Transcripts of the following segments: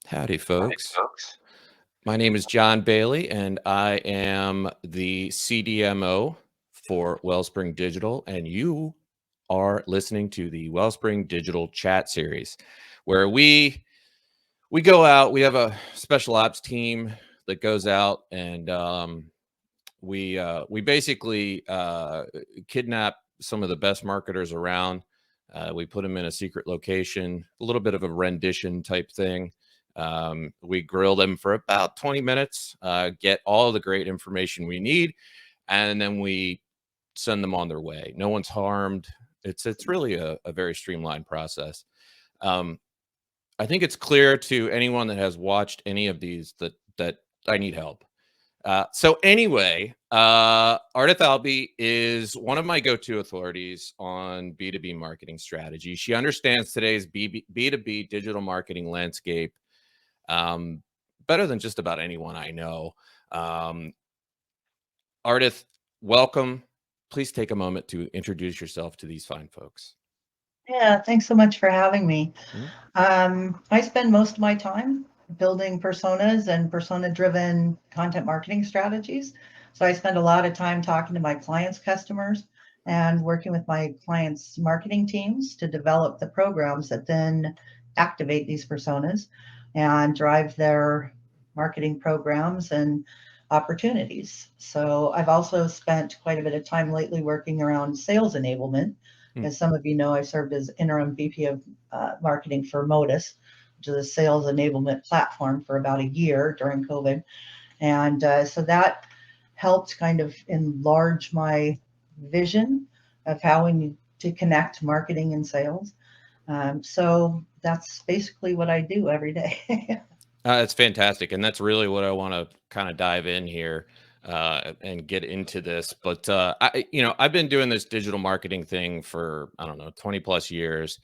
Howdy, folks. My name is John Bailey, and I am the CDMO for Wellspring Digital, and you are listening to the Wellspring Digital Chat series, where we go out. We have a special ops team that goes out, and we basically kidnap some of the best marketers around. We put them in a secret location, a little bit of a rendition type thing. We grill them for about 20 minutes, get all the great information we need, and then we send them on their way. No one's harmed. It's really a very streamlined process. Um, I think it's clear to anyone that has watched any of these that I need help. So anyway, Ardath Albee is one of my go-to authorities on B2B marketing strategy. She understands today's B2B digital marketing landscape better than just about anyone I know. Ardath, welcome. Please take a moment to introduce yourself to these fine folks. Yeah, thanks so much for having me. I spend most of my time building personas and persona-driven content marketing strategies. So I spend a lot of time talking to my clients' customers and working with my clients' marketing teams to develop the programs that then activate these personas and drive their marketing programs and opportunities. So I've also spent quite a bit of time lately working around sales enablement. As some of you know, I served as interim VP of marketing for Modus, which is a sales enablement platform, for about a year during COVID. And so that helped kind of enlarge my vision of how we need to connect marketing and sales. So that's basically what I do every day. That's fantastic. And that's really what I want to kind of dive in here and get into this. But, I've been doing this digital marketing thing for, 20 plus years.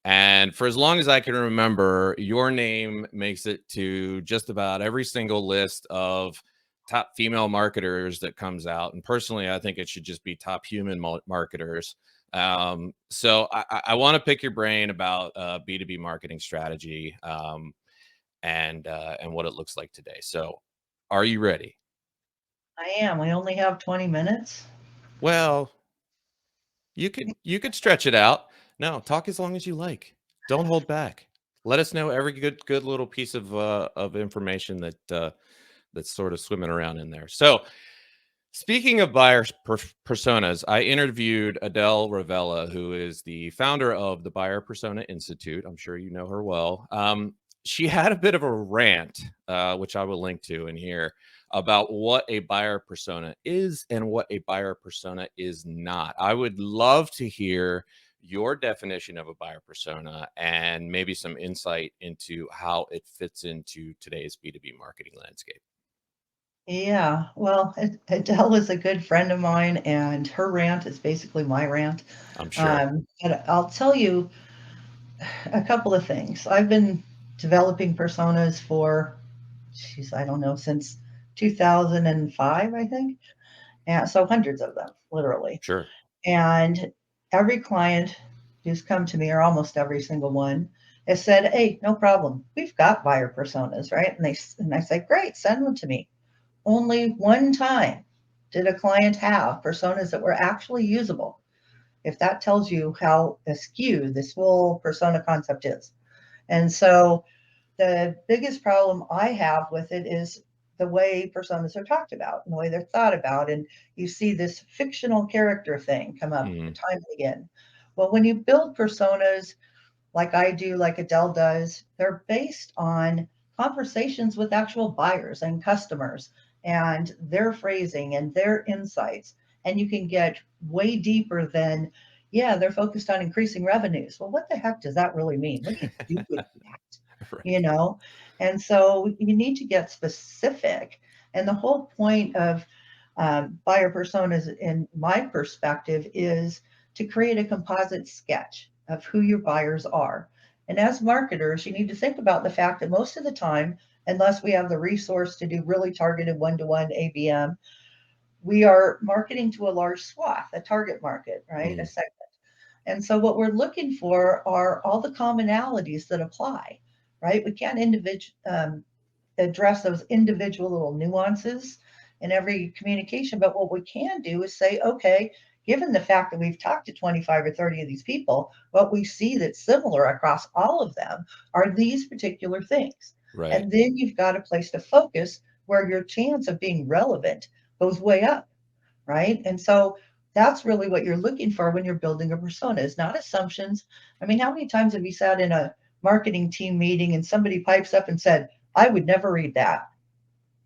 And for as long as I can remember, your name makes it to just about every single list of top female marketers that comes out. And personally, I think it should just be top human marketers. So I want to pick your brain about B2B marketing strategy. And what it looks like today. So, are you ready? I am. We only have 20 minutes. Well, you could stretch it out. No, talk as long as you like. Don't hold back. Let us know every good little piece of information that's sort of swimming around in there. So, speaking of buyer personas, I interviewed Adele Ravella, who is the founder of the Buyer Persona Institute. I'm sure you know her well. She had a bit of a rant, which I will link to in here, about what a buyer persona is and what a buyer persona is not. I would love to hear your definition of a buyer persona and maybe some insight into how it fits into today's B2B marketing landscape. Yeah, well, Adele is a good friend of mine, and her rant is basically my rant. I'm sure. And I'll tell you a couple of things. I've been developing personas for, geez, I don't know, since 2005, I think. And so hundreds of them, literally. Sure. And every client who's come to me, or almost every single one, has said, "Hey, no problem. We've got buyer personas, right?" And I say, "Great, send them to me." Only one time did a client have personas that were actually usable. If that tells you how askew this whole persona concept is. And so the biggest problem I have with it is the way personas are talked about and the way they're thought about. And you see this fictional character thing come up time and again. Well, when you build personas like I do, like Adele does, they're based on conversations with actual buyers and customers and their phrasing and their insights. And you can get way deeper than, yeah, they're focused on increasing revenues. Well, what the heck does that really mean? What do you do with that? Right. You know? And so you need to get specific. And the whole point of buyer personas, in my perspective, is to create a composite sketch of who your buyers are. And as marketers, you need to think about the fact that most of the time, unless we have the resource to do really targeted one-to-one ABM, we are marketing to a large swath, a target market, right? A segment. And so what we're looking for are all the commonalities that apply, right? We can't address those individual little nuances in every communication. But what we can do is say, okay, given the fact that we've talked to 25 or 30 of these people, what we see that's similar across all of them are these particular things. Right. And then you've got a place to focus where your chance of being relevant goes way up, right? And so that's really what you're looking for when you're building a persona, is not assumptions. I mean, how many times have you sat in a marketing team meeting and somebody pipes up and said, I would never read that?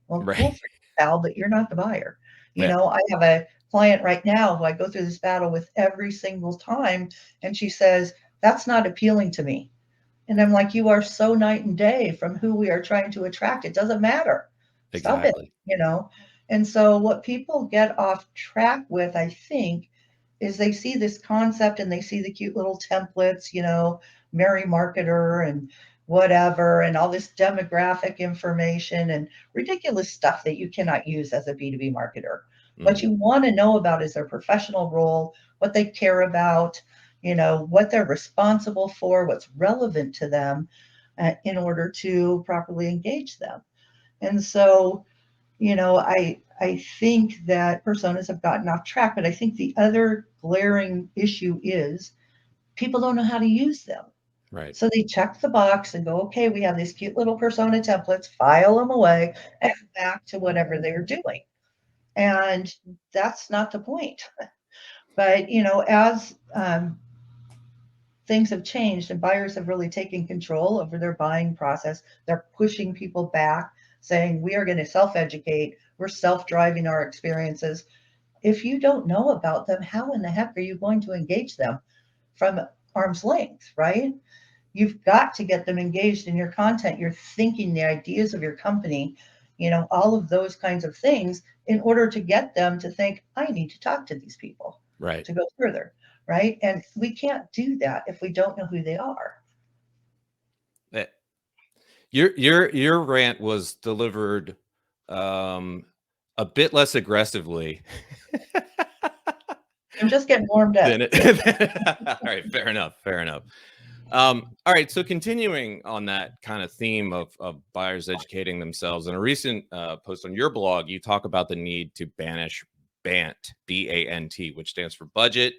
Well, Right. cool for you, pal, but you're not the buyer. Yeah. I have a client right now who I go through this battle with every single time, and she says, that's not appealing to me. And I'm like, you are so night and day from who we are trying to attract. It doesn't matter. Stop it, Exactly. And so what people get off track with, I think, is they see this concept and they see the cute little templates, Mary Marketer and whatever, and all this demographic information and ridiculous stuff that you cannot use as a B2B marketer. What you want to know about is their professional role, what they care about, what they're responsible for, what's relevant to them, in order to properly engage them. And so, I think that personas have gotten off track, but I think the other glaring issue is people don't know how to use them. Right. So they check the box and go, okay, we have these cute little persona templates, file them away, and back to whatever they're doing. And that's not the point. But, as things have changed and buyers have really taken control over their buying process, they're pushing people back, saying, we are going to self-educate, we're self-driving our experiences. If you don't know about them, how in the heck are you going to engage them from arm's length, right? You've got to get them engaged in your content, your thinking, the ideas of your company, all of those kinds of things, in order to get them to think, I need to talk to these people Right. to go further, right? And we can't do that if we don't know who they are. Your rant was delivered a bit less aggressively. I'm just getting warmed up. All right, fair enough. All right, so continuing on that kind of theme of buyers educating themselves, in a recent post on your blog, you talk about the need to banish BANT, BANT, which stands for budget,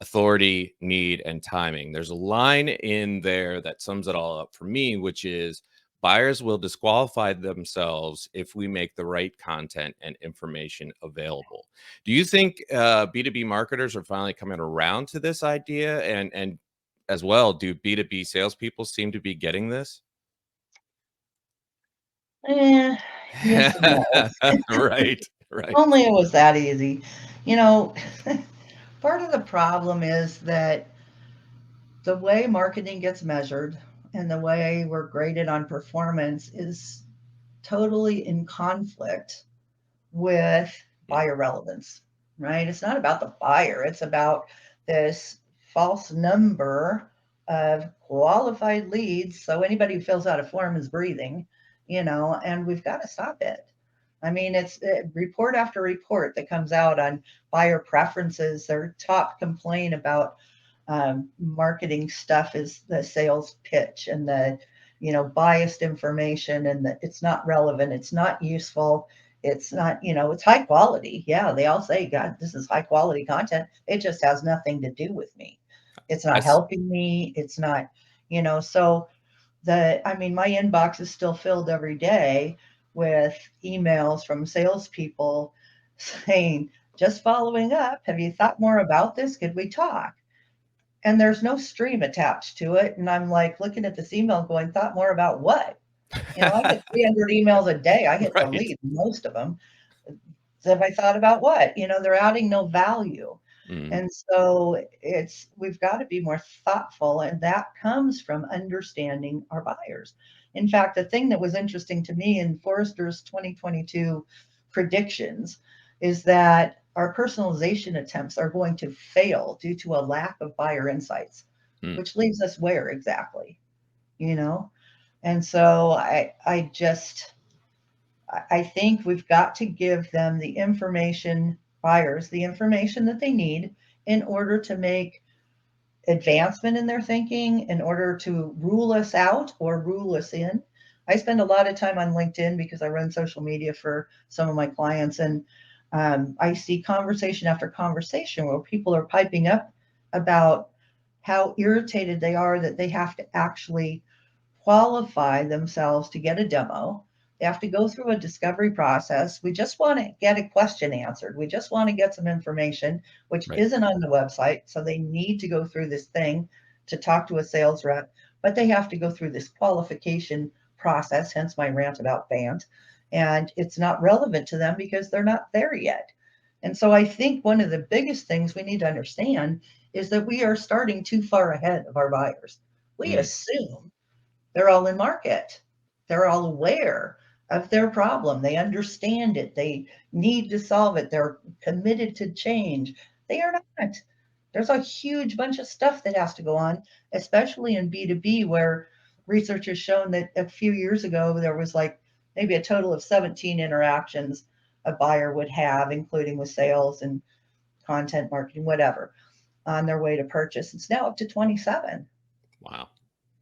authority, need, and timing. There's a line in there that sums it all up for me, which is buyers will disqualify themselves if we make the right content and information available. Do you think B2B marketers are finally coming around to this idea? And as well, do B2B salespeople seem to be getting this? Yes and no. Right. Only it was that easy. Part of the problem is that the way marketing gets measured and the way we're graded on performance is totally in conflict with buyer relevance, right? It's not about the buyer, it's about this false number of qualified leads. So anybody who fills out a form is breathing, and we've got to stop it. I mean, it's report after report that comes out on buyer preferences. Their top complaint about marketing stuff is the sales pitch and the biased information, and that it's not relevant, it's not useful, it's not, it's high quality. Yeah, they all say, God, this is high quality content. It just has nothing to do with me. It's not helping me. It's not, so my inbox is still filled every day with emails from salespeople saying, just following up, have you thought more about this? Could we talk? And there's no stream attached to it. And I'm like looking at this email going, thought more about what? I get 300 emails a day. I hit delete most of them. So have I thought about what? They're adding no value. And so we've got to be more thoughtful, and that comes from understanding our buyers. In fact, the thing that was interesting to me in Forrester's 2022 predictions is that our personalization attempts are going to fail due to a lack of buyer insights, which leaves us where exactly, And so I think we've got to give them the information, buyers, the information that they need in order to make advancement in their thinking in order to rule us out or rule us in. I spend a lot of time on LinkedIn because I run social media for some of my clients, and I see conversation after conversation where people are piping up about how irritated they are that they have to actually qualify themselves to get a demo. They have to go through a discovery process. We just want to get a question answered. We just want to get some information, which Right. isn't on the website. So they need to go through this thing to talk to a sales rep, but they have to go through this qualification process, hence my rant about BANT. And it's not relevant to them because they're not there yet. And so I think one of the biggest things we need to understand is that we are starting too far ahead of our buyers. We Mm. assume they're all in market. They're all aware of their problem. They understand it. They need to solve it. They're committed to change. They are not. There's a huge bunch of stuff that has to go on, especially in B2B, where research has shown that a few years ago, there was like maybe a total of 17 interactions a buyer would have, including with sales and content marketing, whatever, on their way to purchase. It's now up to 27. Wow.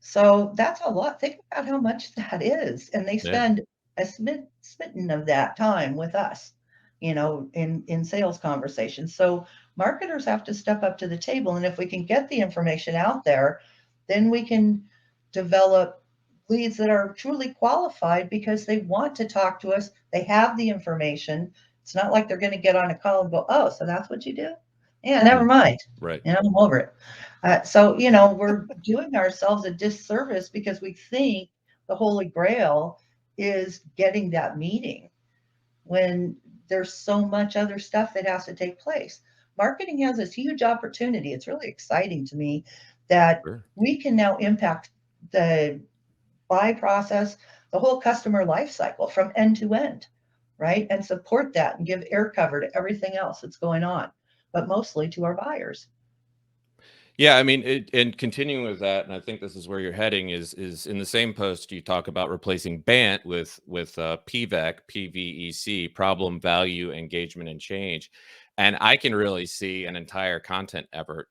So that's a lot. Think about how much that is. And they Yeah. spend a smitten of that time with us, in sales conversations. So marketers have to step up to the table. And if we can get the information out there, then we can develop leads that are truly qualified because they want to talk to us. They have the information. It's not like they're going to get on a call and go, oh, so that's what you do? Yeah, never Mm. mind. Right. I'm over it. So, we're doing ourselves a disservice because we think the Holy Grail is getting that meeting when there's so much other stuff that has to take place. Marketing has this huge opportunity. It's really exciting to me that Sure. we can now impact the buy process, the whole customer life cycle from end to end, right? And support that and give air cover to everything else that's going on, but mostly to our buyers. Yeah, I mean, and continuing with that, and I think this is where you're heading is in the same post you talk about replacing BANT with PVEC, PVEC, problem, value, engagement, and change. And I can really see an entire content effort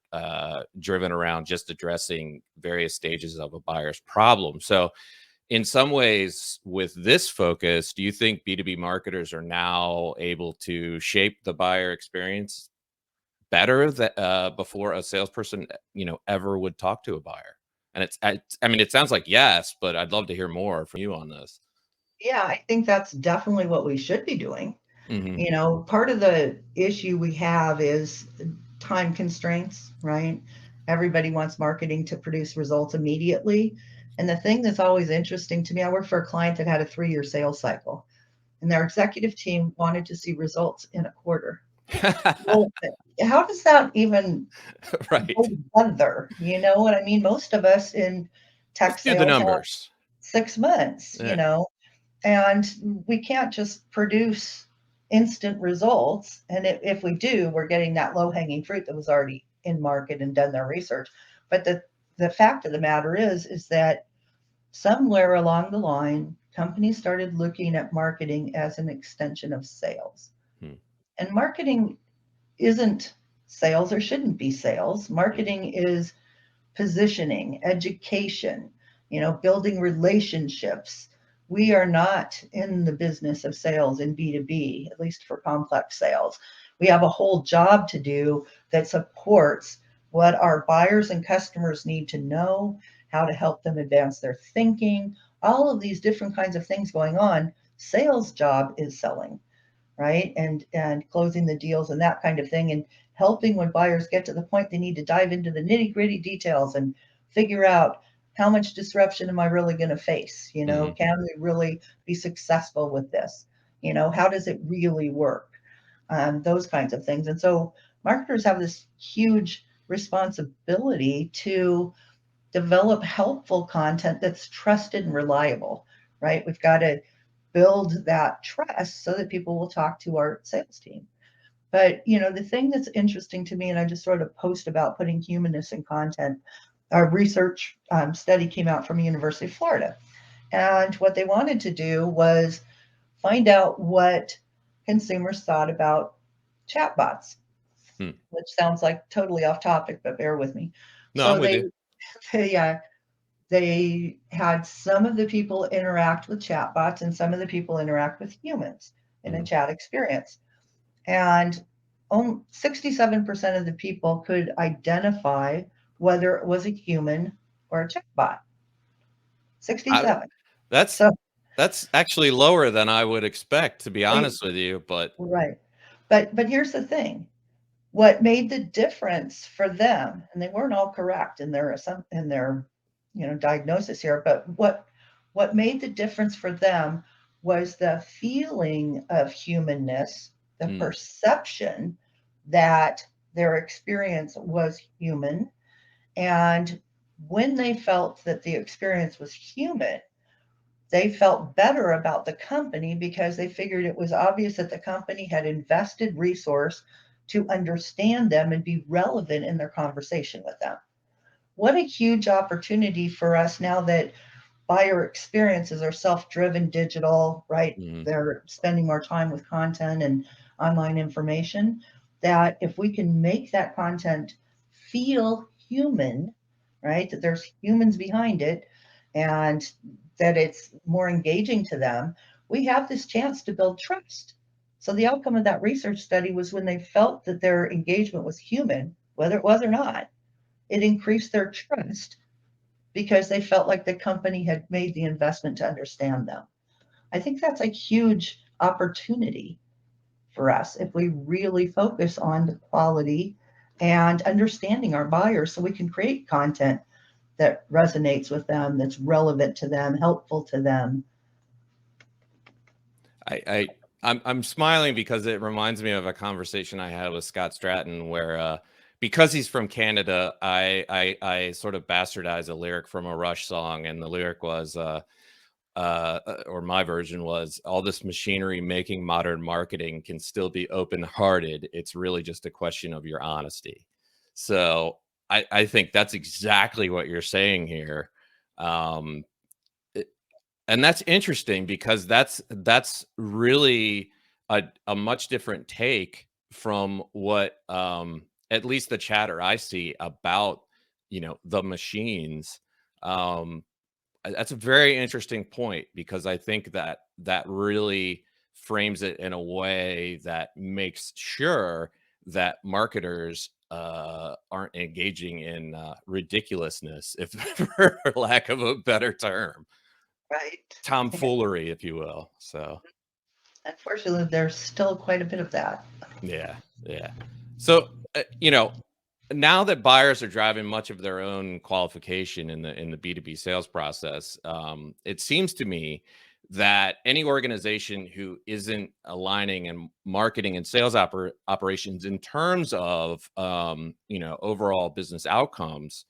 driven around just addressing various stages of a buyer's problem. So, in some ways, with this focus, do you think B2B marketers are now able to shape the buyer experience better that before a salesperson ever would talk to a buyer? And I mean, it sounds like yes, but I'd love to hear more from you on this. Yeah, I think that's definitely what we should be doing. Hmm. Part of the issue we have is time constraints, right? Everybody wants marketing to produce results immediately. And the thing that's always interesting to me, I worked for a client that had a 3-year sales cycle, and their executive team wanted to see results in a quarter. Well, how does that even go Right. together? You know what I mean? Most of us in tech Just do the sales have numbers. 6 months, Yeah. and we can't just produce instant results. And if we do, we're getting that low hanging fruit that was already in market and done their research. But the fact of the matter is that somewhere along the line, companies started looking at marketing as an extension of sales. Hmm. And marketing isn't sales or shouldn't be sales. Hmm. Marketing is positioning, education, building relationships. We are not in the business of sales in B2B, at least for complex sales. We have a whole job to do that supports what our buyers and customers need to know, how to help them advance their thinking, all of these different kinds of things going on. Sales job is selling, right? And closing the deals and that kind of thing, and helping when buyers get to the point they need to dive into the nitty gritty details and figure out how much disruption am I really going to face? Hmm. Can we really be successful with this? How does it really work? Those kinds of things. And so marketers have this huge responsibility to develop helpful content that's trusted and reliable, right? We've got to build that trust so that people will talk to our sales team. But the thing that's interesting to me, and I just wrote a post about putting humanness in content. A research study came out from the University of Florida, and what they wanted to do was find out what consumers thought about chatbots, Hmm. which sounds like totally off topic, but bear with me. No, I'm So with you. they, uh, they had some of the people interact with chatbots and some of the people interact with humans in a Mhm. chat experience. And 67% of the people could identify whether it was a human or a chatbot. I, 67. that's So, that's actually lower than I would expect, to be eh, honest with you. But right. But here's the thing. What made the difference for them, and they weren't all correct in their diagnosis here, but what made the difference for them was the feeling of humanness, the mm, perception that their experience was human. And when they felt that the experience was human, they felt better about the company because they figured it was obvious that the company had invested resource to understand them and be relevant in their conversation with them. What a huge opportunity for us now that buyer experiences are self-driven digital, right? mhm. They're spending more time with content and online information, that if we can make that content feel human, right? That there's humans behind it and that it's more engaging to them, we have this chance to build trust. So the outcome of that research study was when they felt that their engagement was human, whether it was or not, it increased their trust because they felt like the company had made the investment to understand them. I think that's a huge opportunity for us if we really focus on the quality and understanding our buyers so we can create content that resonates with them, that's relevant to them, helpful to them. I, I I'm smiling because it reminds me of a conversation I had with Scott Stratton where because he's from Canada, I sort of bastardized a lyric from a Rush song, and the lyric was or my version was, all this machinery making modern marketing can still be open-hearted. It's really just a question of your honesty. So I think that's exactly what you're saying here. Um, and that's interesting because that's really a much different take from what at least the chatter I see about the machines. um that's a very interesting point because I think that that really frames it in a way that makes sure that marketers aren't engaging in ridiculousness, if for lack of a better term, Right. tomfoolery, if you will. So, Unfortunately, there's still quite a bit of that. yeah, yeah. So, now that buyers are driving much of their own qualification in the B2B sales process, it seems to me that any organization who isn't aligning and marketing and sales operations in terms of overall business outcomes,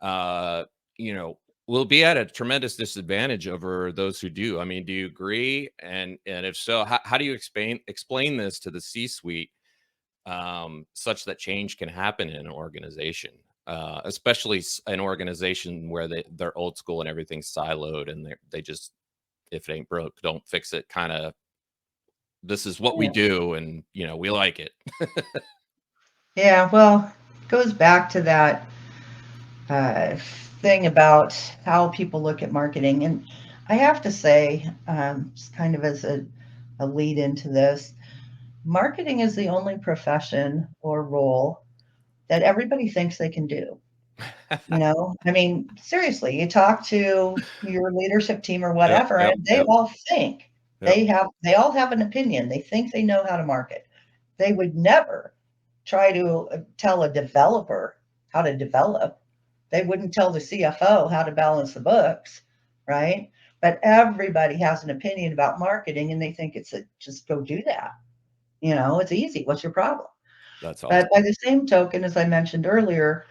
uh, you know, will be at a tremendous disadvantage over those who do. I mean, do you agree? And if so, how do you explain this to the C-suite, such that change can happen in an organization, especially an organization where they're old school and everything's siloed, and they just, if it ain't broke, don't fix it. Kind of, this is what we Yeah. do, and we like it. Yeah, well, it goes back to that uh, thing about how people look at marketing. And I have to say, just kind of as a lead into this, marketing is the only profession or role that everybody thinks they can do. I mean, seriously, you talk to your leadership team or Yep, whatever, yep, and they yep, all think yep. they all have an opinion. They think they know how to market. They would never try to tell a developer how to develop. They wouldn't tell the CFO how to balance the books, right? But everybody has an opinion about marketing and they think just go do that. It's easy. What's your problem? That's But by awesome. the same token, as I mentioned earlier,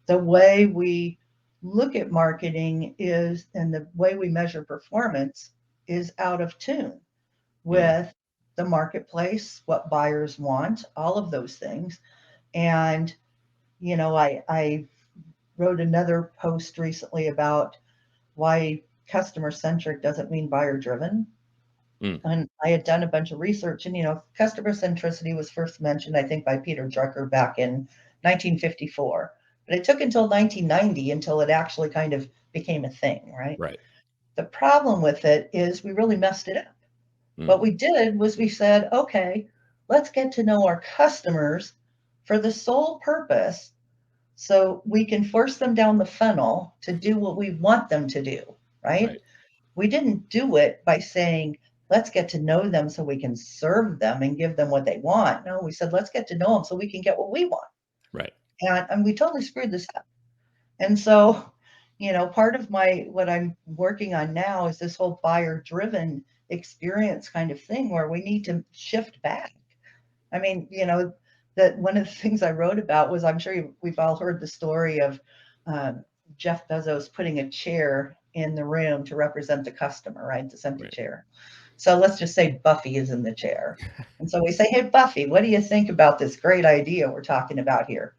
the way we look at marketing is, and the way we measure performance is out of tune Mm, with the marketplace, what buyers want, all of those things. And, I wrote another post recently about why customer centric doesn't mean buyer driven. mm, And I had done a bunch of research, and customer centricity was first mentioned, I think, by Peter Drucker back in 1954. But it took until 1990 until it actually kind of became a thing, right? Right. The problem with it is we really messed it up. What we did was we said, okay, let's get to know our customers for the sole purpose so we can force them down the funnel to do what we want them to do, right? Right. We didn't do it by saying, let's get to know them so we can serve them and give them what they want. No, we said, let's get to know them so we can get what we want. Right. And we totally screwed this up. And so, part of what I'm working on now is this whole buyer driven experience kind of thing where we need to shift back. I mean, that one of the things I wrote about was, I'm sure we've all heard the story of Jeff Bezos putting a chair in the room to represent the customer, right? This empty Right. chair. So let's just say Buffy is in the chair. And so we say, hey, Buffy, what do you think about this great idea we're talking about here?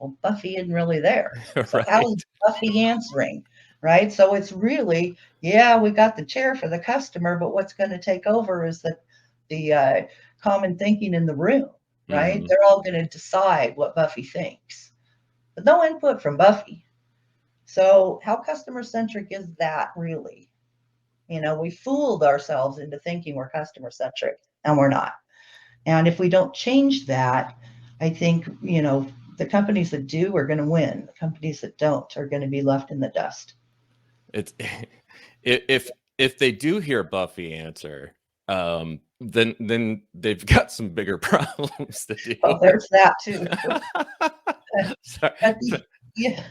Well, Buffy isn't really there. So how Right. is Buffy answering? Right. So it's really, yeah, we got the chair for the customer, but what's going to take over is the common thinking in the room, right? Mhm. They're all going to decide what Buffy thinks, but no input from Buffy. So how customer centric is that really? We fooled ourselves into thinking we're customer centric and we're not. And if we don't change that, I think, the companies that do are going to win. The companies that don't are going to be left in the dust. It's if they do hear Buffy answer, then they've got some bigger problems to Well, deal there's that too. with. Sorry. But yeah,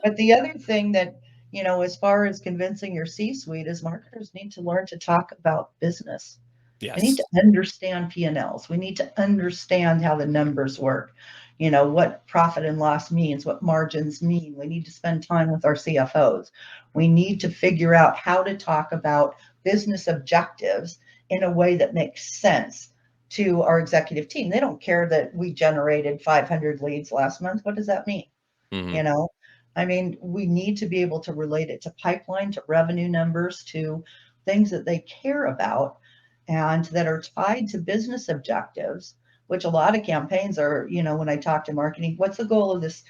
but the other thing that, as far as convincing your C-suite is marketers need to learn to talk about business. We need Yes. to understand P&Ls. We need to understand how the numbers work, what profit and loss means, what margins mean. We need to spend time with our CFOs. We need to figure out how to talk about business objectives in a way that makes sense to our executive team. They don't care that we generated 500 leads last month. What does that mean? Hmm. You know, I mean, we need to be able to relate it to pipeline, to revenue numbers, to things that they care about and that are tied to business objectives, which a lot of campaigns are, when I talk to marketing, what's the goal of this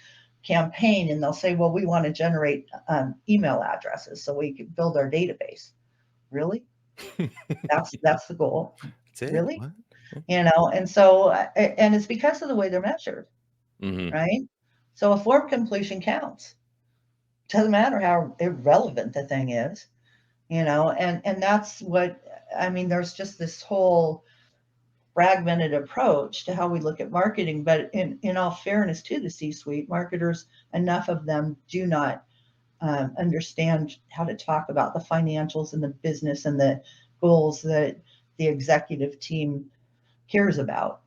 campaign? And they'll say, well, we want to generate email addresses so we can build our database. Really? That's the goal. That's it. Really? What? And so, and it's because of the way they're measured, Hmm. right? So a form completion counts. Doesn't matter how irrelevant the thing is, and that's what I mean. There's just this whole fragmented approach to how we look at marketing. But in all fairness to the C-suite, marketers, enough of them do not understand how to talk about the financials and the business and the goals that the executive team cares about.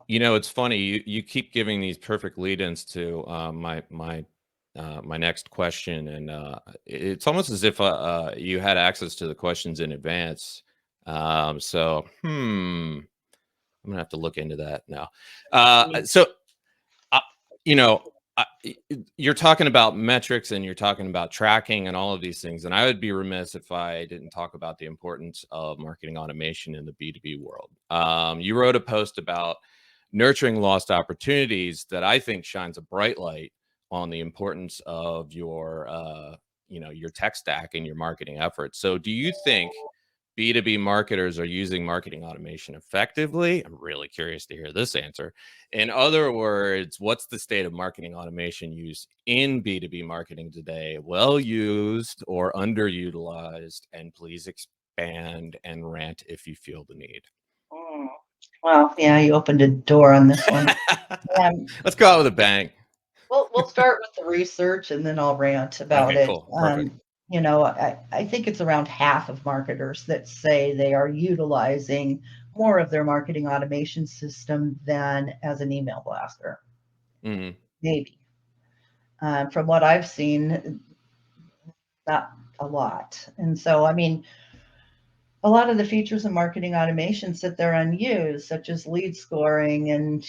It's funny. You keep giving these perfect lead-ins to my next question, and it's almost as if you had access to the questions in advance. So, I'm gonna have to look into that now. So, uh, you know, you're talking about metrics and you're talking about tracking and all of these things, and I would be remiss if I didn't talk about the importance of marketing automation in the B2B world. You wrote a post about nurturing lost opportunities that I think shines a bright light on the importance of your tech stack and your marketing efforts. So, do you think B2B marketers are using marketing automation effectively? I'm really curious to hear this answer. In other words, what's the state of marketing automation use in B2B marketing today? Well used or underutilized? And please expand and rant if you feel the need. Mm. Well, yeah, you opened a door on this one. Um, Let's go out with a bang. we'll start with the research and then I'll rant about Okay, it. cool. Perfect. I think it's around half of marketers that say they are utilizing more of their marketing automation system than as an email blaster. Mhm. Maybe. From what I've seen, not a lot. And so, I mean, a lot of the features of marketing automation sit there unused, such as lead scoring and,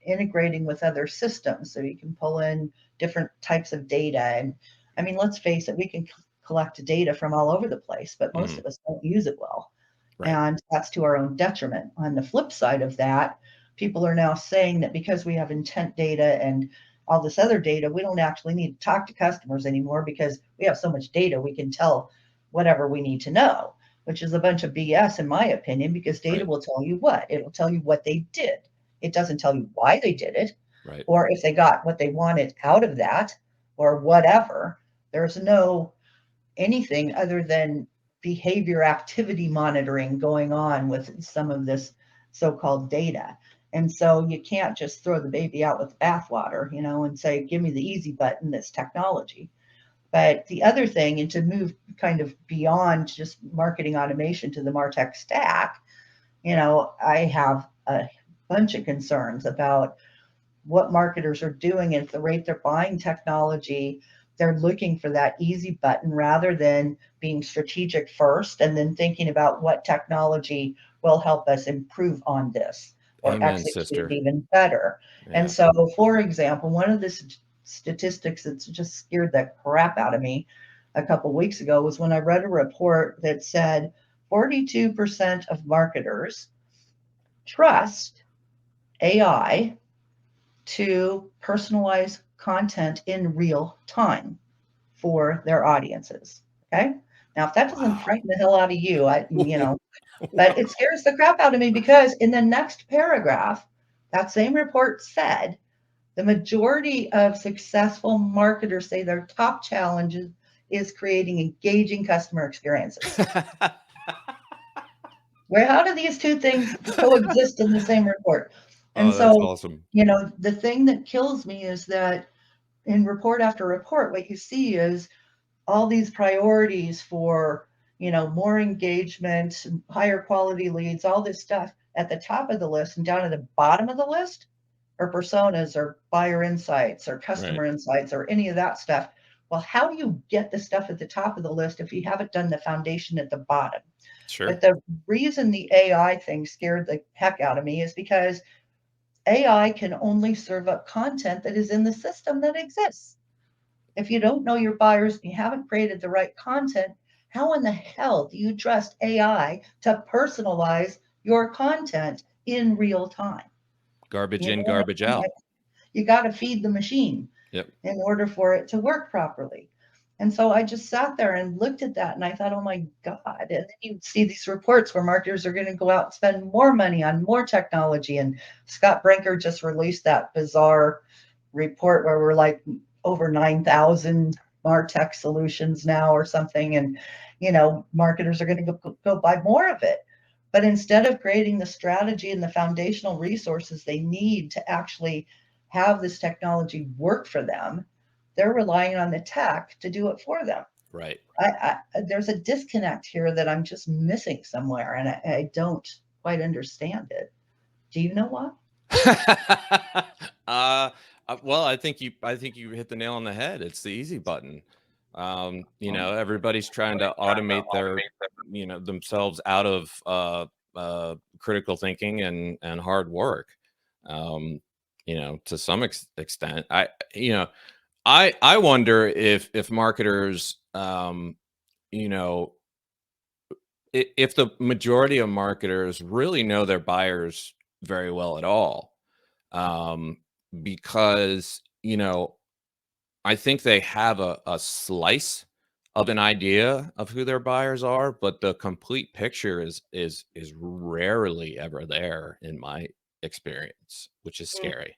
integrating with other systems so you can pull in different types of data. And I mean, let's face it, we can collect data from all over the place, but most Mhm. of us don't use it well. Right. And that's to our own detriment. On the flip side of that, people are now saying that because we have intent data and all this other data, we don't actually need to talk to customers anymore because we have so much data, we can tell whatever we need to know, which is a bunch of BS in my opinion, because data Right. will tell you what? It'll tell you what they did. It doesn't tell you why they did it, Right. or if they got what they wanted out of that, or whatever. There's no anything other than behavior activity monitoring going on with some of this so-called data. And so you can't just throw the baby out with the bathwater, and say, give me the easy button, this technology. But the other thing, and to move kind of beyond just marketing automation to the MarTech stack, I have a bunch of concerns about what marketers are doing. And at the rate they're buying technology, they're looking for that easy button rather than being strategic first and then thinking about what technology will help us improve on this or Amen, execute sister. even better. And Yeah. so, for example, one of the statistics that's just scared the crap out of me a couple of weeks ago was when I read a report that said 42% of marketers trust AI to personalize content in real time for their audiences. Okay. Now, if that doesn't Wow. frighten the hell out of you, but it scares the crap out of me because in the next paragraph, that same report said the majority of successful marketers say their top challenges is creating engaging customer experiences. Where how do these two things coexist in the same report? And Oh, that's so, awesome. the thing that kills me is that in report after report, what you see is all these priorities for, more engagement, higher quality leads, all this stuff at the top of the list, and down at the bottom of the list are personas or buyer insights or Right. customer insights or any of that stuff. Well, how do you get the stuff at the top of the list if you haven't done the foundation at the bottom? Sure. But the reason the AI thing scared the heck out of me is because AI can only serve up content that is in the system that exists. If you don't know your buyers and you haven't created the right content, how in the hell do you trust AI to personalize your content in real time? Garbage You in, know what garbage I mean? out. You got to feed the machine Yep. in order for it to work properly. And so I just sat there and looked at that and I thought, oh my God. And then you see these reports where marketers are going to go out and spend more money on more technology. And Scott Brinker just released that bizarre report where we're like over 9,000 MarTech solutions now or something. And, marketers are going to go buy more of it. But instead of creating the strategy and the foundational resources they need to actually have this technology work for them, they're relying on the tech to do it for them. Right. There's a disconnect here that I'm just missing somewhere, and I don't quite understand it. Do you know what? Well, I think you hit the nail on the head. It's the easy button. Everybody's trying to automate themselves out of critical thinking and hard work. To some extent, I wonder if marketers, if the majority of marketers really know their buyers very well at all, um, because I think they have a slice of an idea of who their buyers are, but the complete picture is rarely ever there in my experience, which is scary.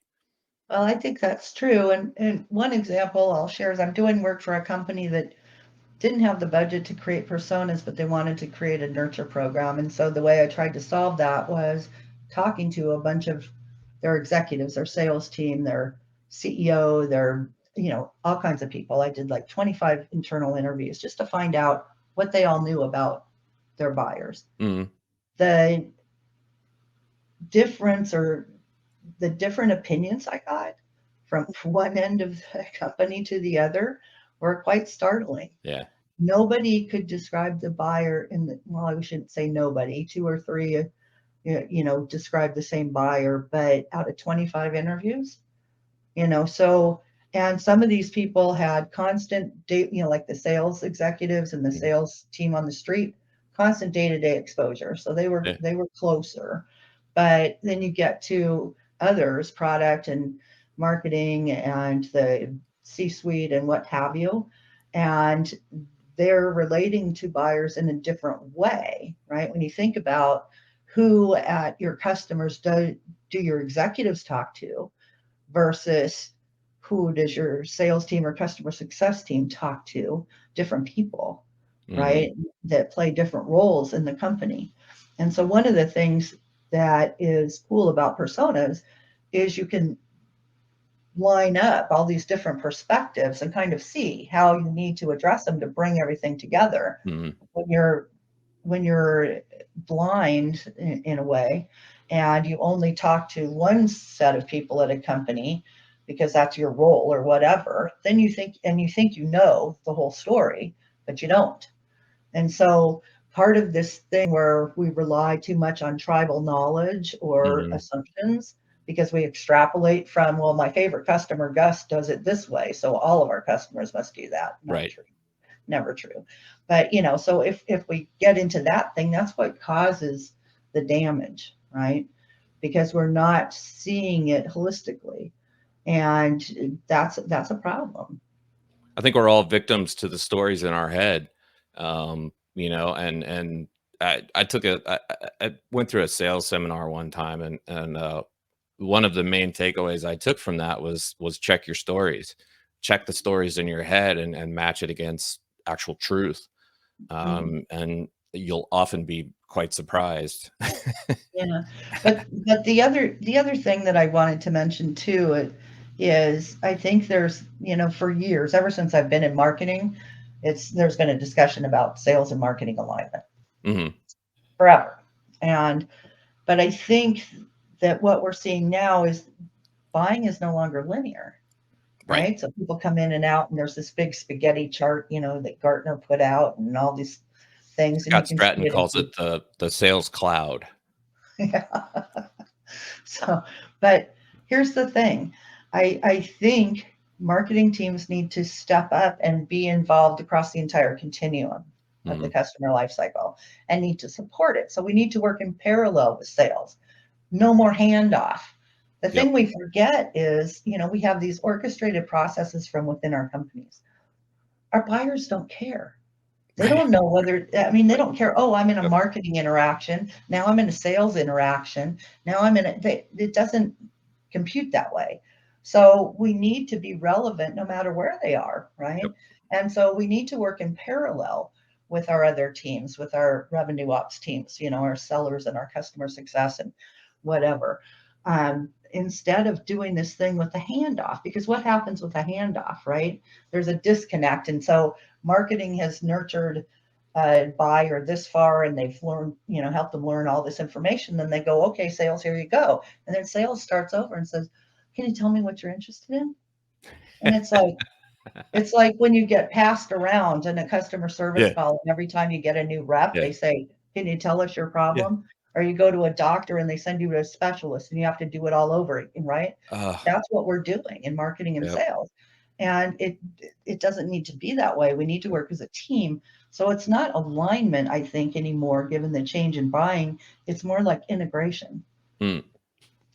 Well, I think that's true. And one example I'll share is I'm doing work for a company that didn't have the budget to create personas, but they wanted to create a nurture program. And so the way I tried to solve that was talking to a bunch of their executives, their sales team, their CEO, their, all kinds of people. I did like 25 internal interviews just to find out what they all knew about their buyers. Mm, The difference or the different opinions I got from one end of the company to the other were quite startling. yeah. Nobody could describe the buyer well, I shouldn't say nobody, two or three, describe the same buyer, but out of 25 interviews, so, and some of these people had constant date, like the sales executives and the sales team on the street, constant day-to-day exposure. So they were Yeah. they were closer. But then you get to others, product and marketing and the C-suite and what have you, and they're relating to buyers in a different way, right? When you think about who at your customers do your executives talk to versus who does your sales team or customer success team talk to, different people, Mm-hmm. right? That play different roles in the company. And so one of the things that is cool about personas is you can line up all these different perspectives and kind of see how you need to address them to bring everything together. Mm-hmm. When you're blind in a way, and you only talk to one set of people at a company because that's your role or whatever, then you think you know the whole story, but you don't. And so part of this thing where we rely too much on tribal knowledge or Mm-hmm. assumptions because we extrapolate from, well, my favorite customer, Gus, does it this way, so all of our customers must do that. Not Right. true. Never true. But so if we get into that thing, that's what causes the damage, right? Because we're not seeing it holistically. And that's a problem. I think we're all victims to the stories in our head. And I took I went through a sales seminar one time, and one of the main takeaways I took from that was check your stories, check the stories in your head, and match it against actual truth. Mm. And you'll often be quite surprised. Yeah, but the other thing that I wanted to mention too is I think there's for years, ever since I've been in marketing, there's been a discussion about sales and marketing alignment Hmm. forever. And but I think that what we're seeing now is buying is no longer linear, Right. right? So people come in and out, and there's this big spaghetti chart, that Gartner put out, and all these things, and you Scott can see Stratton it. calls it the sales cloud. Yeah. So, but here's the thing. I think marketing teams need to step up and be involved across the entire continuum of the Hmm. customer life cycle and need to support it. So we need to work in parallel with sales. No more handoff. The Yep. thing we forget is, we have these orchestrated processes from within our companies. Our buyers don't care. They Right. don't know whether, I mean, they Right. don't care. Oh, I'm in a Yep. marketing interaction. Now I'm in a sales interaction. Now it doesn't compute that way. So we need to be relevant no matter where they are, right? Yep. And so we need to work in parallel with our other teams, with our revenue ops teams, our sellers and our customer success and whatever. Instead of doing this thing with the handoff, because what happens with a handoff, right? There's a disconnect. And so marketing has nurtured a buyer this far, and they've learned, helped them learn all this information. Then they go, okay, sales, here you go. And then sales starts over and says, can you tell me what you're interested in? And it's like when you get passed around in a customer service Yeah. call, and every time you get a new rep, Yeah. they say, can you tell us your Yeah. problem? Or you go to a doctor and they send you to a specialist and you have to do it all over again, right? Uh, That's what we're doing in marketing and yep. sales. And it doesn't need to be that way. We need to work as a team. So it's not alignment, I think, anymore, given the change in buying. It's more like integration. Mm.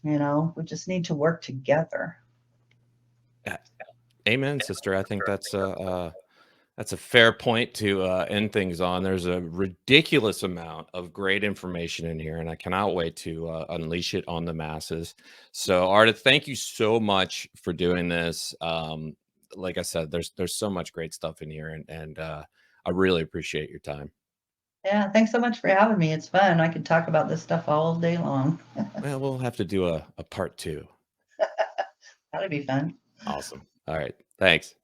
We just need to work together. A- Amen, sister. I think that's a fair point to end things on. There's a ridiculous amount of great information in here, and I cannot wait to unleash it on the masses. So, Arda, thank you so much for doing this. Like I said, there's so much great stuff in here, and I really appreciate your time. Yeah, thanks so much for having me. It's fun. I could talk about this stuff all day long. Well, we'll have to do a part two. That'd be fun. Awesome. All right. Thanks.